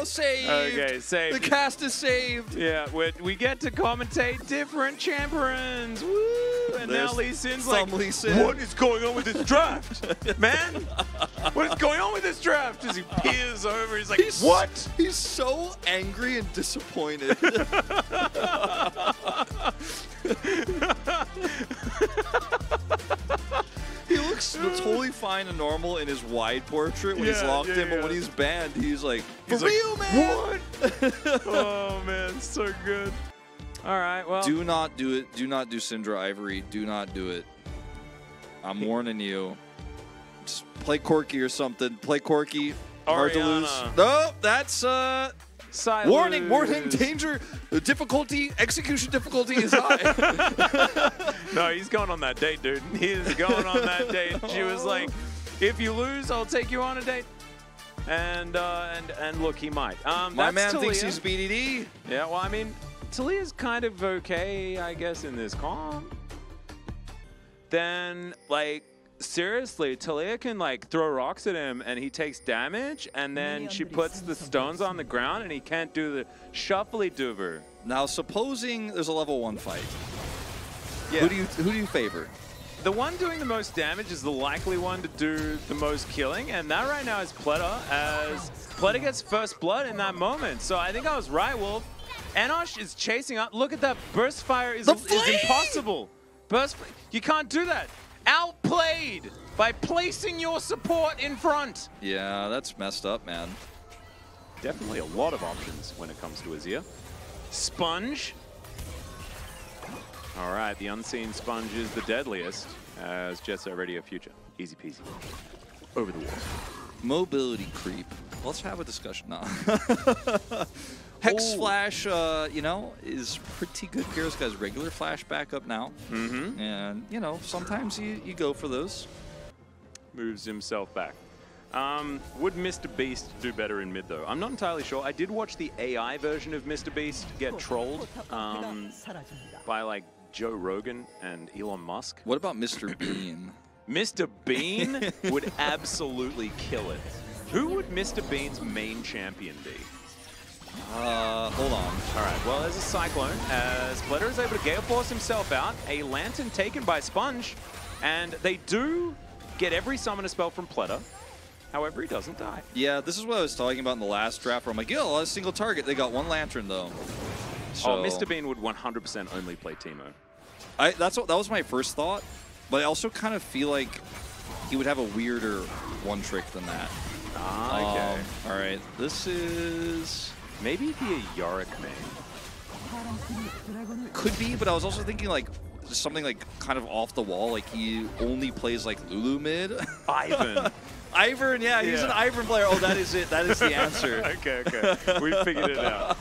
saved. Okay, saved. The cast is saved. Yeah, we get to commentate different champions. Woo! And now Lee Sin's like, Lee Sin. what is going on with this draft? Man, what is going on with this draft? As he peers over, he's like, what? He's so angry and disappointed. He looks totally fine and normal in his wide portrait when he's locked in, but when he's banned, he's like, for real, man! What? Oh, man, so good. All right, well. Do not do it. Do not do Syndra Ivory. Do not do it. I'm warning you. Just play Corki or something. Play Corki. Hard to lose. No, that's warning, warning, danger, difficulty, execution difficulty is high. No, he's going on that date, dude. He is going on that date. She was like, if you lose, I'll take you on a date. And look, he might. My man thinks he's BDD. Yeah, well, I mean, Talia's kind of okay, I guess, in this comp. Then, like, seriously, Talia can like throw rocks at him and he takes damage, and then she puts the stones on the ground and he can't do the shuffly doover. Now, supposing there's a level 1 fight, yeah. who do you favor? The one doing the most damage is the likely one to do the most killing, and that right now is Pleta, as Pleta gets first blood in that moment. So I think I was right, Wolf. Enosh is chasing up. Look at that burst fire is impossible. You can't do that. Outplayed by placing your support in front. Yeah, that's messed up, man. Definitely a lot of options when it comes to Azir. Sponge. All right, the unseen Sponge is the deadliest, as Jet's already a future. Easy peasy. Over the wall. Mobility creep. Let's have a discussion now. Hex Flash, you know, is pretty good. Hero's got his regular Flash backup now. And, you know, sometimes you go for those. Moves himself back. Would Mr. Beast do better in mid, though? I'm not entirely sure. I did watch the AI version of Mr. Beast get trolled by, like, Joe Rogan and Elon Musk. What about Mr. Bean? Mr. Bean would absolutely kill it. Who would Mr. Bean's main champion be? Hold on. All right, well, there's a Cyclone, as Pleta is able to Gale Force himself out. A Lantern taken by Sponge, and they do get every summoner spell from Pleta. However, he doesn't die. Yeah, this is what I was talking about in the last draft, where I'm like, yo, a single target. They got one Lantern, though. So, oh, Mr. Bean would 100% only play Teemo. That was my first thought, but I also kind of feel like he would have a weirder one trick than that. Ah, okay. All right, this is... Maybe he'd be a Yorick main. Could be, but I was also thinking like something like kind of off the wall, like he only plays like Lulu mid. Ivern. Ivern, yeah, he's an Ivern player. Oh, that is it. That is the answer. Okay. We figured it out.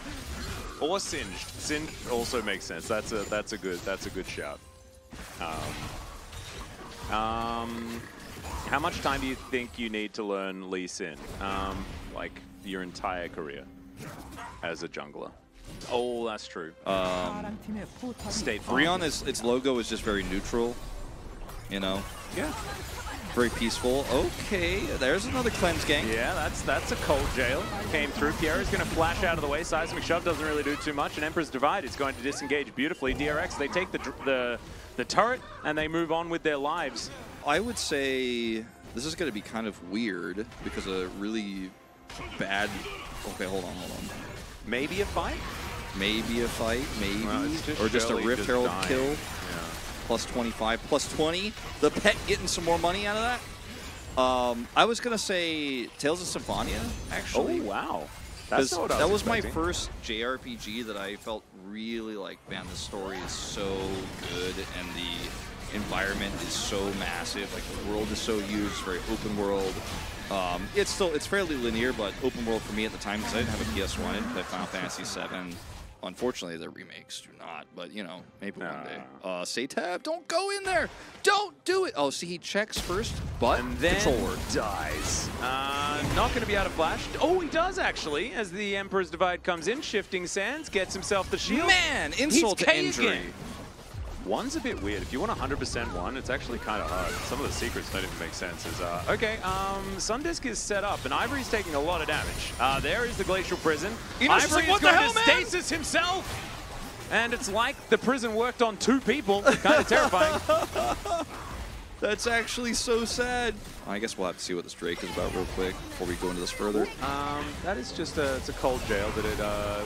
Or Singed. Singed also makes sense. That's a good shout. How much time do you think you need to learn Lee Sin? Like your entire career as a jungler. Oh, that's true. State Farm. Rion, its logo is just very neutral, you know? Yeah. Very peaceful. Okay, there's another cleanse gang. Yeah, that's a cold jail. Came through. Pierre's going to flash out of the way. Seismic Shove doesn't really do too much. And Emperor's Divide is going to disengage beautifully. DRX, they take the turret and they move on with their lives. I would say this is going to be kind of weird because a really bad... Okay, hold on. Maybe a fight? Maybe a fight, maybe. Well, or just a Rift Herald dying. kill. Yeah. Plus 25, plus 20. The pet getting some more money out of that. I was going to say Tales of Symphonia, actually. Oh, wow. That was my first JRPG that I felt really like, man, the story is so good and the environment is so massive. Like, the world is so huge. It's very open world. It's fairly linear, but open world for me at the time because I didn't have a PS1. I didn't play Final Fantasy VII. Unfortunately, the remakes do not, but you know, maybe one day. Satab, don't go in there! Don't do it! Oh, see, he checks first, but and then controller dies. Not going to be out of flash. Oh, he does actually, as the Emperor's Divide comes in. Shifting Sands gets himself the shield. Man, insult to injury. One's a bit weird. If you want 100% one, it's actually kind of hard. Some of the secrets don't even make sense. Okay, Sundisk is set up, and Ivory's taking a lot of damage. There is the Glacial Prison. Ivory is going to stasis himself! And it's like the prison worked on 2 people. Kind of terrifying. That's actually so sad. I guess we'll have to see what this Drake is about real quick before we go into this further. That is just it's a cold jail, but it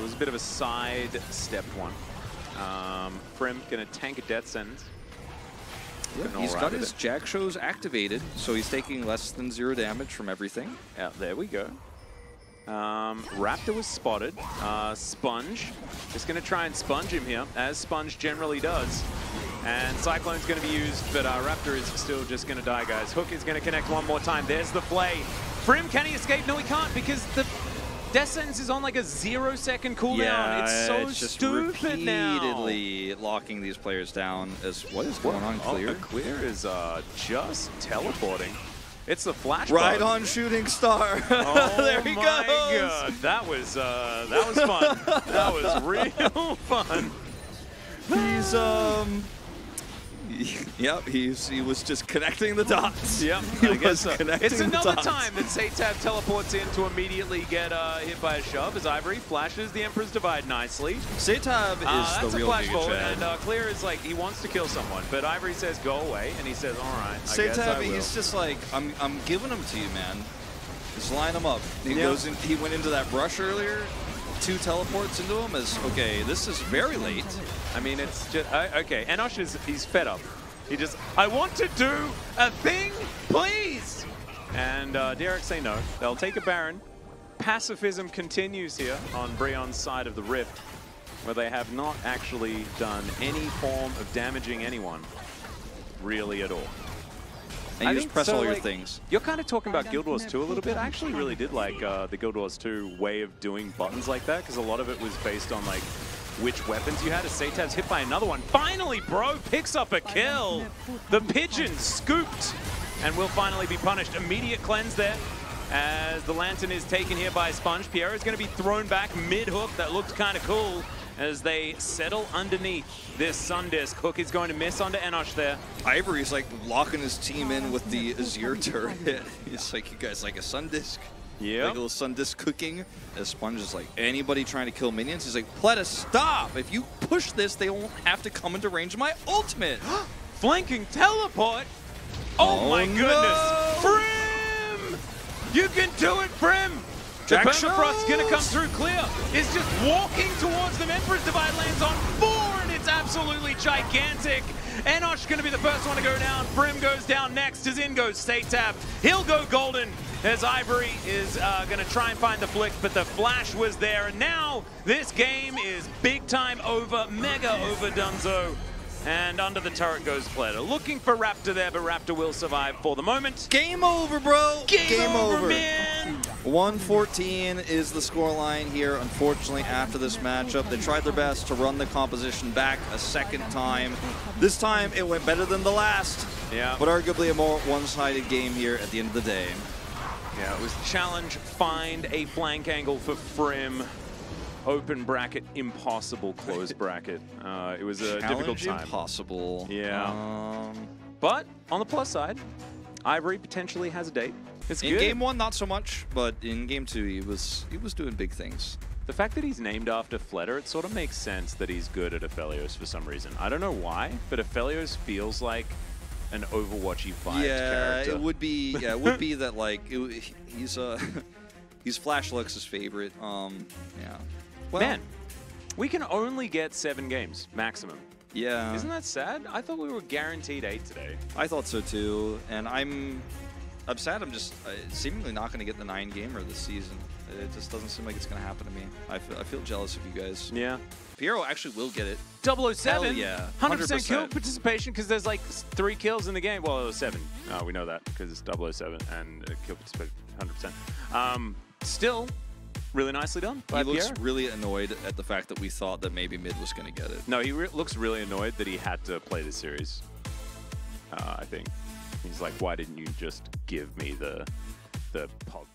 was a bit of a side-stepped one. Prim gonna tank a death sentence. Yeah, he's got his Jack shows activated, so he's taking less than 0 damage from everything. Yeah, there we go. Raptor was spotted. Sponge just gonna try and sponge him here, as Sponge generally does. And Cyclone's gonna be used, but Raptor is still just gonna die, guys. Hook is gonna connect one more time. There's the play. Prim, can he escape? No, he can't, because the death sentence is on like a 0-second cooldown. Yeah, it's so it's just stupid repeatedly locking these players down. What is going on, Clear? Clear is just teleporting. It's the flash. Right on Shooting Star. Oh, there he goes. God. That was fun. That was real fun. He's yep, he was just connecting the dots. Yep, I guess so. It's another time that Satab teleports in to immediately get hit by a shove as Ivory flashes the Emperor's Divide nicely. Satab is the real flash Giga forward, Chad. and Clear is like, he wants to kill someone, but Ivory says go away, and he says, all right, I guess I will. He's just like, I'm giving them to you, man. Just line them up. He goes in. He went into that brush earlier. 2 teleports into him as, okay, this is very late. I mean, it's just, okay, Enosh he's fed up. He just, I want to do a thing, please! And DRX say no. They'll take a Baron. Pacifism continues here on Breon's side of the Rift, where they have not actually done any form of damaging anyone, really at all. And you just press all your things. You're kind of talking about Guild Wars 2 a little bit. I actually really did like the Guild Wars 2 way of doing buttons like that, because a lot of it was based on like which weapons you had. As Satab's hit by another one. Finally, bro picks up a kill. The Pigeon scooped and will finally be punished. Immediate cleanse there as the Lantern is taken here by Sponge. Pierre is going to be thrown back mid-hook. That looked kind of cool as they settle underneath this Sundisk. Hook is going to miss onto Enosh there. Ivory's like locking his team in with the Azir turret. He's like, you guys like a Sundisk? Yeah. Like a little Sundisk cooking. As Sponge is like, anybody trying to kill minions? He's like, Pleta, stop! If you push this, they won't have to come into range of my ultimate. Flanking teleport! Oh my goodness! Prim! You can do it, Prim! The Permafrost's gonna come through. Clear is just walking towards them. Emperor's Divide lands on 4, and it's absolutely gigantic. Enosh gonna be the first one to go down. Prim goes down next, as in goes Satab. He'll go golden, as Ivory is gonna try and find the flick, but the flash was there. And now this game is big time over, mega over Dunzo. And under the turret goes Pleta. Looking for Raptor there, but Raptor will survive for the moment. Game over, bro. Game over, man. 114 is the scoreline here, unfortunately, after this matchup. They tried their best to run the composition back a second time. This time, it went better than the last. Yeah. But arguably a more one-sided game here at the end of the day. Yeah, it was challenge, find a flank angle for Prim. Open bracket, impossible close bracket. It was a difficult time. Impossible. Yeah. But on the plus side, Ivory potentially has a date. It's in good. Game 1, not so much, but in Game 2, he was doing big things. The fact that he's named after Fleta, it sort of makes sense that he's good at Aphelios for some reason. I don't know why, but Aphelios feels like an Overwatchy vibed character. It would be. Yeah, it would be that like he's he's Flash Lux's favorite. Yeah. Well, man, we can only get 7 games maximum. Yeah. Isn't that sad? I thought we were guaranteed 8 today. I thought so too, and I'm sad. I'm just seemingly not going to get the 9-gamer this season. It just doesn't seem like it's going to happen to me. I feel jealous of you guys. Yeah. Piero actually will get it. 007. Hell yeah. 100% kill participation because there's like 3 kills in the game. Well, it was 7. We know that because it's 007 and kill participation 100%. Still, really nicely done by He looks Pierre. really annoyed at the fact that we thought that maybe mid was going to get it. No, he looks really annoyed that he had to play this series. I think he's like, why didn't you just give me the pog?